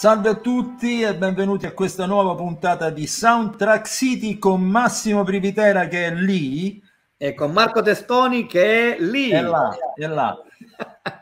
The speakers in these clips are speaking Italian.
Salve a tutti e benvenuti a questa nuova puntata di Soundtrack City con Massimo Privitera che è lì e con Marco Testoni che è lì. È là.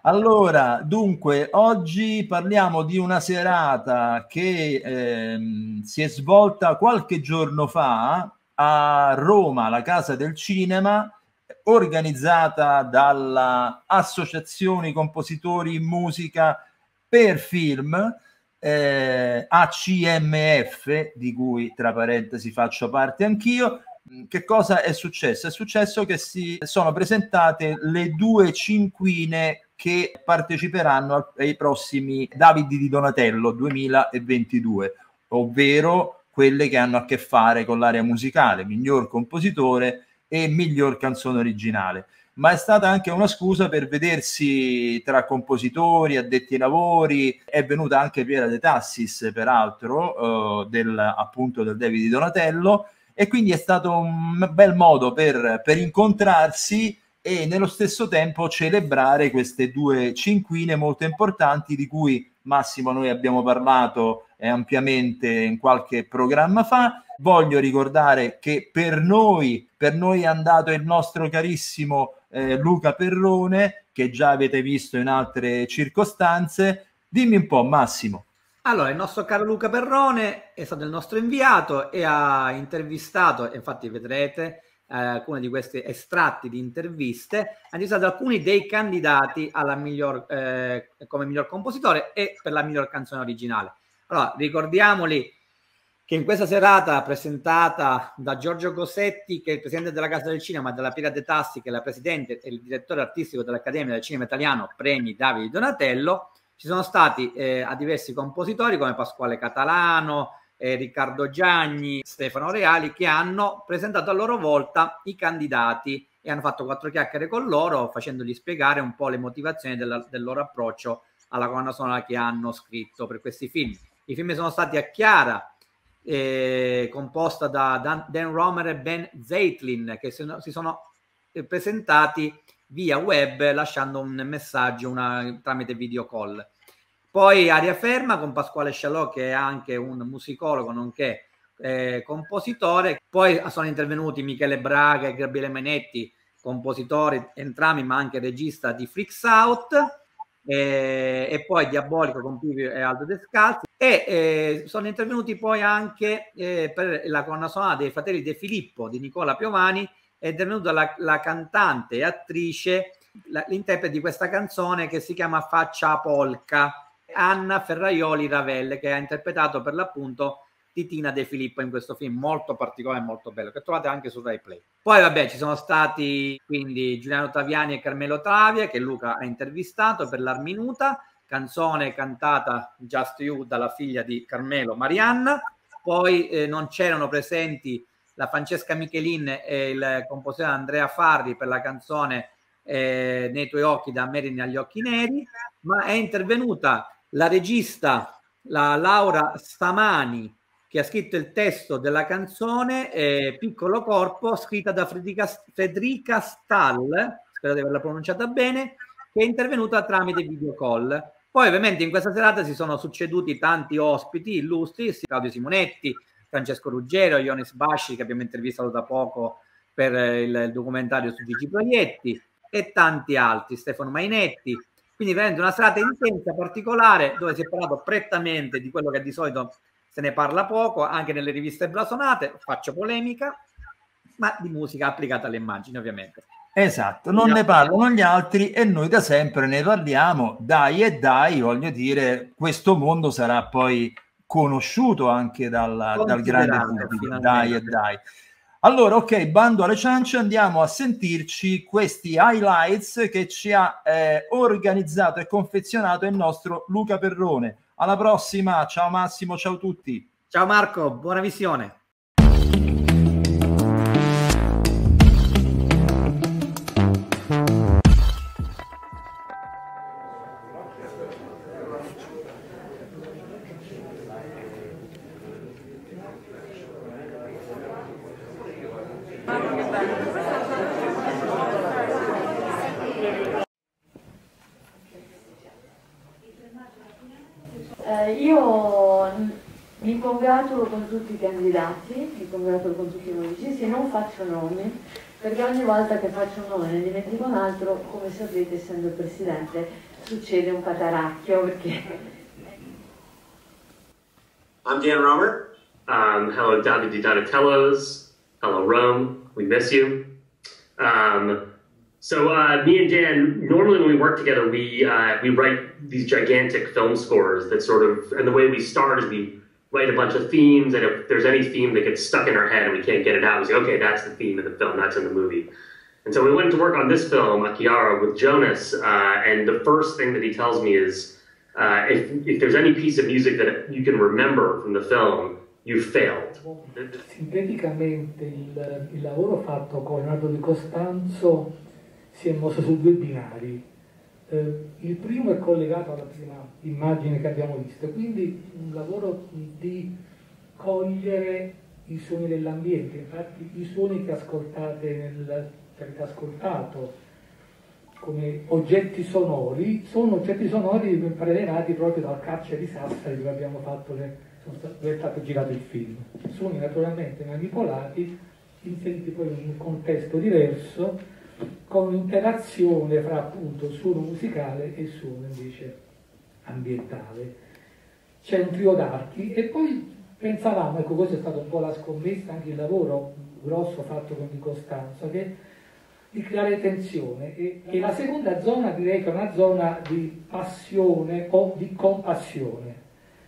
Allora, dunque, oggi parliamo di una serata che si è svolta qualche giorno fa a Roma, la Casa del Cinema, organizzata dalla Associazione Compositori in Musica per Film, ACMF, di cui tra parentesi faccio parte anch'io. Che cosa è successo? È successo che si sono presentate le due cinquine che parteciperanno ai prossimi Davide di Donatello 2022, ovvero quelle che hanno a che fare con l'area musicale, miglior compositore e miglior canzone originale. Ma è stata anche una scusa per vedersi tra compositori, addetti ai lavori. È venuta anche Piera De Tassis, peraltro, appunto del David di Donatello, e quindi è stato un bel modo per incontrarsi e nello stesso tempo celebrare queste due cinquine molto importanti di cui, Massimo, noi abbiamo parlato ampiamente in qualche programma fa. Voglio ricordare che per noi è andato il nostro carissimo Luca Perrone, che già avete visto in altre circostanze. Dimmi un po', Massimo. Allora, il nostro caro Luca Perrone è stato il nostro inviato e ha intervistato, infatti vedrete alcuni di questi estratti di interviste, ha intervistato alcuni dei candidati alla come miglior compositore e per la miglior canzone originale. Allora, ricordiamoli che in questa serata presentata da Giorgio Cosetti, che è il presidente della Casa del Cinema, dalla Piera De Tassi, che è la presidente e il direttore artistico dell'Accademia del Cinema Italiano, premi Davide Donatello, ci sono stati a diversi compositori come Pasquale Catalano, Riccardo Gianni, Stefano Reali, che hanno presentato a loro volta i candidati e hanno fatto quattro chiacchiere con loro, facendogli spiegare un po' le motivazioni del loro approccio alla colonna sonora che hanno scritto per questi film. I film sono stati A Chiara, composta da Dan Romer e Ben Zeitlin, che si sono presentati via web lasciando un messaggio tramite video call. Poi Aria Ferma con Pasquale Scialò, che è anche un musicologo nonché compositore. Poi sono intervenuti Michele Braga e Gabriele Menetti, compositori entrambi ma anche regista di Freaks Out, e poi Diabolico con Pivio e Aldo Descalzi, e sono intervenuti poi anche per la colonna sonora dei Fratelli De Filippo di Nicola Piovani. È intervenuta la cantante e attrice, l'interprete di questa canzone che si chiama Faccia Polka, Anna Ferraioli Ravelle, che ha interpretato per l'appunto Titina De Filippo in questo film molto particolare e molto bello, che trovate anche su Rai Play. Poi vabbè, ci sono stati quindi Giuliano Taviani e Carmelo Tavia, che Luca ha intervistato per l'Arminuta, canzone cantata Just You dalla figlia di Carmelo, Marianna. Poi non c'erano presenti la Francesca Michelin e il compositore Andrea Farri per la canzone Nei tuoi occhi da Merini agli occhi neri, ma è intervenuta la regista, la Laura Stamani, che ha scritto il testo della canzone Piccolo Corpo, scritta da Federica Stahl, spero di averla pronunciata bene, che è intervenuta tramite video call. Poi ovviamente in questa serata si sono succeduti tanti ospiti illustri, Claudio Simonetti, Francesco Ruggero, Ionis Basci, che abbiamo intervistato da poco per il documentario su Gigi Proietti, e tanti altri, Stefano Mainetti. Quindi veramente una serata intensa, particolare, dove si è parlato prettamente di quello che di solito se ne parla poco, anche nelle riviste blasonate, faccio polemica, ma di musica applicata alle immagini ovviamente. Esatto, non ne parlano gli altri e noi da sempre ne parliamo, dai e dai, voglio dire, questo mondo sarà poi conosciuto anche dal grande pubblico, dai e dai. Allora, ok, bando alle ciance, andiamo a sentirci questi highlights che ci ha organizzato e confezionato il nostro Luca Perrone. Alla prossima, ciao Massimo, ciao a tutti. Ciao Marco, buona visione. Io mi congratulo con tutti i candidati, mi congratulo con tutti i musicisti, non faccio nomi, perché ogni volta che faccio un nome ne dimentico un altro, come sapete, essendo il presidente, succede un pataracchio, perché... I'm Dan Romer. Hello, Davide Donatellos. Hello, Rome. We miss you. So me and Dan, normally when we work together, we write these gigantic film scores that sort of, and the way we start is we write a bunch of themes, and if there's any theme that gets stuck in our head and we can't get it out, we say, okay, that's the theme of the film, that's in the movie. And so we went to work on this film, Akiara, with Jonas, and the first thing that he tells me is, if there's any piece of music that you can remember from the film, you failed. Sinteticamente il lavoro fatto con Leonardo Di Costanzo si è mosso su due binari. Il primo è collegato alla prima immagine che abbiamo visto, quindi un lavoro di cogliere i suoni dell'ambiente. Infatti i suoni che ascoltate che avete ascoltato come oggetti sonori sono oggetti sonori prelevati proprio dal carcere di Sassari, dove abbiamo fatto dove è stato girato il film. Suoni naturalmente manipolati, inseriti poi in un contesto diverso, con un'interazione fra appunto suono musicale e suono invece ambientale. C'è un trio d'archi e poi pensavamo, ecco, questa è stata un po' la scommessa, anche il lavoro grosso fatto con Di Costanzo, di creare tensione, e la seconda zona direi che è una zona di passione o di compassione,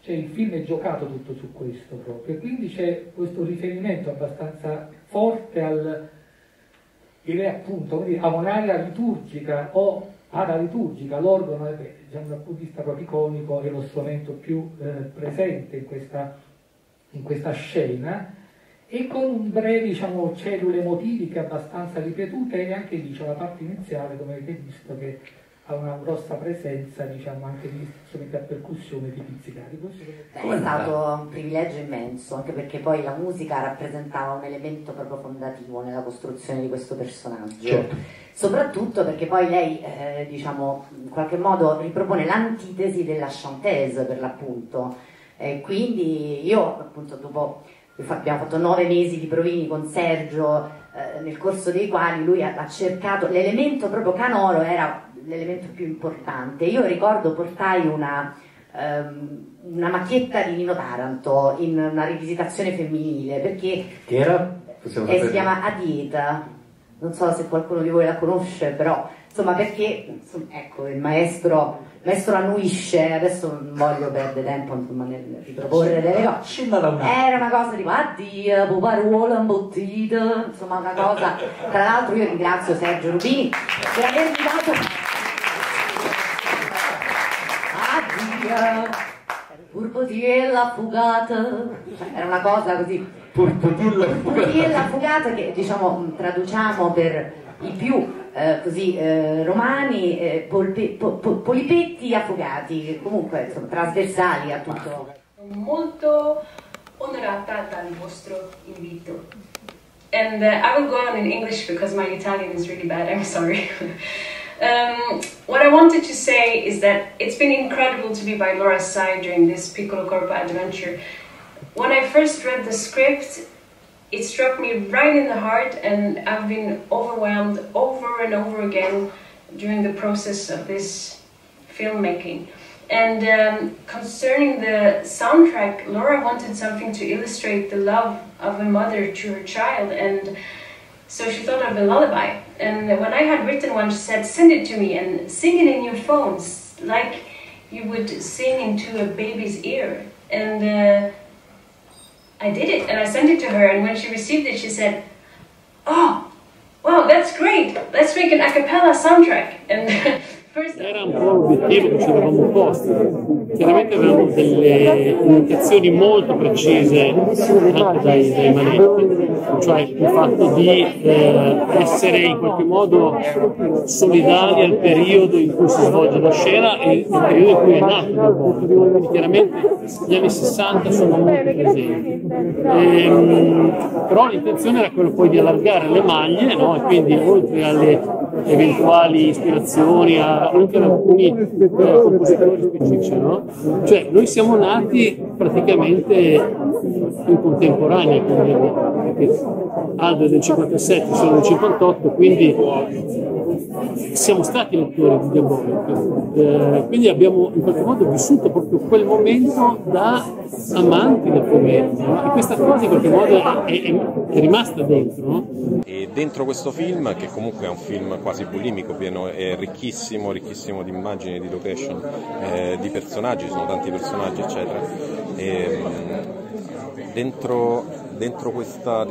cioè il film è giocato tutto su questo proprio, e quindi c'è questo riferimento abbastanza forte direi appunto a un'area liturgica o paraliturgica. L'organo diciamo, dal punto di vista proprio iconico è lo strumento più presente in questa scena, e con brevi diciamo, cellule motiviche abbastanza ripetute, e anche lì c'è la parte iniziale, come avete visto, che ha una grossa presenza diciamo, anche di strumenti a percussione di pizzicati. È stato un privilegio immenso, anche perché poi la musica rappresentava un elemento proprio fondativo nella costruzione di questo personaggio. Certo. Soprattutto perché poi lei, diciamo, in qualche modo ripropone l'antitesi della chanteuse, per l'appunto. Quindi io, appunto, dopo abbiamo fatto 9 mesi di provini con Sergio, nel corso dei quali lui ha cercato, l'elemento proprio canoro era l'elemento più importante. Io ricordo portai una macchietta di Nino Taranto in una rivisitazione femminile, perché che era? Si chiama A Dieta, non so se qualcuno di voi la conosce, però insomma, perché insomma, ecco, il maestro annuisce, adesso non voglio perdere tempo insomma, nel riproporre delle cose, era una cosa tipo addio, puparuola imbottita, insomma una cosa. Tra l'altro io ringrazio Sergio Rubini per avermi dato addio, purpottiella affugata, era una cosa così, purpottiella affugata, che diciamo traduciamo per i più così romani, polipetti affogati, che comunque insomma, trasversali a tutto. Molto onorata dal vostro invito. And I will go on in English because my Italian is really bad, I'm sorry. What I wanted to say is that it's been incredible to be by Laura's side during this Piccolo Corpo adventure. When I first read the script, it struck me right in the heart, and I've been overwhelmed over and over again during the process of this filmmaking. And concerning the soundtrack, Laura wanted something to illustrate the love of a mother to her child, and so she thought of a lullaby. And when I had written one, she said, send it to me and sing it in your phones, like you would sing into a baby's ear. And I did it, and I sent it to her, and when she received it, she said, oh, wow, that's great, let's make an a cappella soundtrack. And era un po' l'obiettivo che ci eravamo posti. Chiaramente avevamo delle indicazioni molto precise anche dai manetti, cioè il fatto di essere in qualche modo solidali al periodo in cui si svolge la scena e il periodo in cui è nato il mondo. Quindi chiaramente gli anni 60 sono molto presenti. Però l'intenzione era quello poi di allargare le maglie, no? E quindi oltre alle eventuali ispirazioni a anche da alcuni compositori specifici, no? Cioè noi siamo nati praticamente in contemporanea, perché Aldo è del 57, sono del 58, quindi siamo stati lettori di Diabolic, quindi abbiamo in qualche modo vissuto proprio quel momento da amanti del fumetto, no? E questa cosa in qualche modo è rimasta dentro, no? E dentro questo film, che comunque è un film quasi bulimico, pieno, è ricchissimo di immagini, di location, di personaggi, ci sono tanti personaggi eccetera, e dentro questa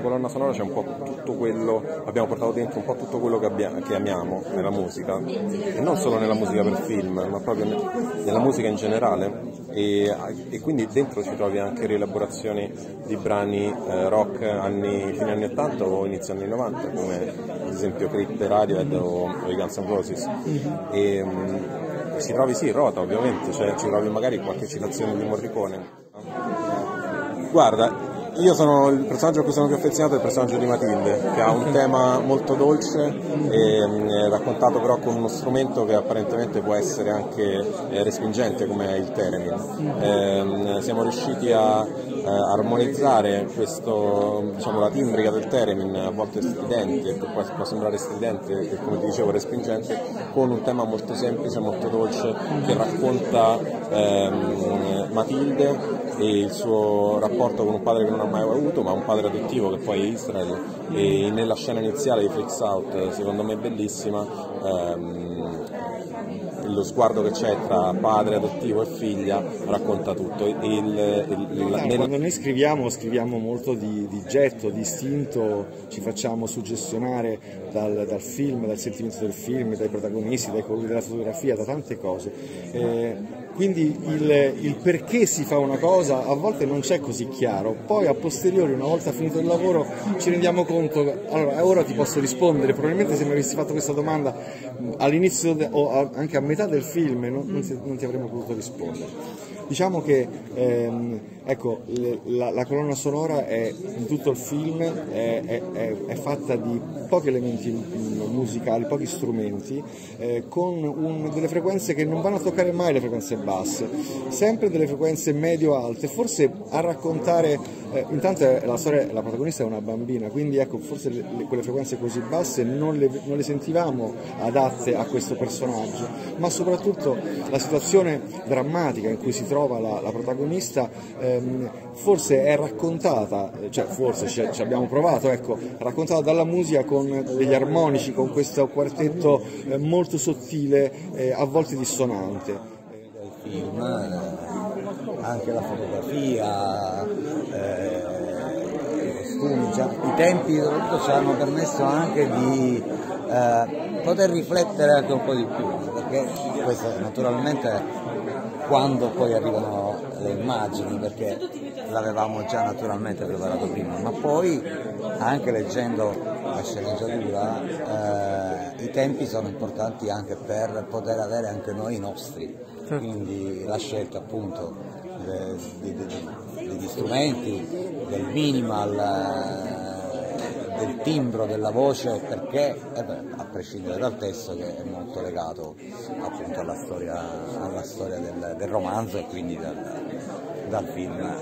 colonna sonora c'è un po' tutto quello, abbiamo portato dentro un po' tutto quello che amiamo nella musica, e non solo nella musica per film, ma proprio nella musica in generale, e quindi dentro ci trovi anche rielaborazioni di brani rock fine anni 80 o inizio anni 90, come ad esempio Creep e Radiohead o i Guns N' Roses. E ci trovi Rota ovviamente, cioè ci trovi magari qualche citazione di Morricone. Guarda, io sono il personaggio a cui sono più affezionato è il personaggio di Matilde, che ha un tema molto dolce e raccontato però con uno strumento che apparentemente può essere anche respingente, come è il theremin. Siamo riusciti a armonizzare la timbrica del theremin, a volte stridente, che può sembrare stridente e come ti dicevo respingente, con un tema molto semplice, molto dolce, che racconta Matilde e il suo rapporto con un padre che non ha mai avuto, ma un padre adottivo che poi è Israel, e nella scena iniziale di Freaks Out, secondo me bellissima, lo sguardo che c'è tra padre adottivo e figlia racconta tutto. Quando noi scriviamo molto di getto, di istinto, ci facciamo suggestionare dal film, dal sentimento del film, dai protagonisti, dai colori della fotografia, da tante cose. Quindi il perché si fa una cosa a volte non c'è così chiaro, poi a posteriori, una volta finito il lavoro, ci rendiamo conto, allora ora ti posso rispondere, probabilmente se mi avessi fatto questa domanda all'inizio o anche a metà del film non ti avremmo potuto rispondere. Diciamo che ecco, la colonna sonora di tutto il film è fatta di pochi elementi musicali, pochi strumenti, con delle frequenze che non vanno a toccare mai le frequenze basse, sempre delle frequenze medio-alte, forse a raccontare, intanto la protagonista è una bambina, quindi ecco, forse quelle frequenze così basse non le sentivamo adatte a questo personaggio, ma soprattutto la situazione drammatica in cui si trova la protagonista forse è raccontata, cioè forse ci abbiamo provato, ecco, raccontata dalla musica con degli armonici, con questo quartetto molto sottile, a volte dissonante. Del film, anche la fotografia, i costumi, i tempi soprattutto ci hanno permesso anche di poter riflettere anche un po' di più, perché questo naturalmente quando poi arrivano le immagini, perché l'avevamo già naturalmente preparato prima, ma poi anche leggendo la sceneggiatura i tempi sono importanti anche per poter avere anche noi i nostri, quindi la scelta appunto degli strumenti, del minimal, del timbro della voce, perché a prescindere dal testo che è molto legato appunto alla storia del romanzo e quindi dal film.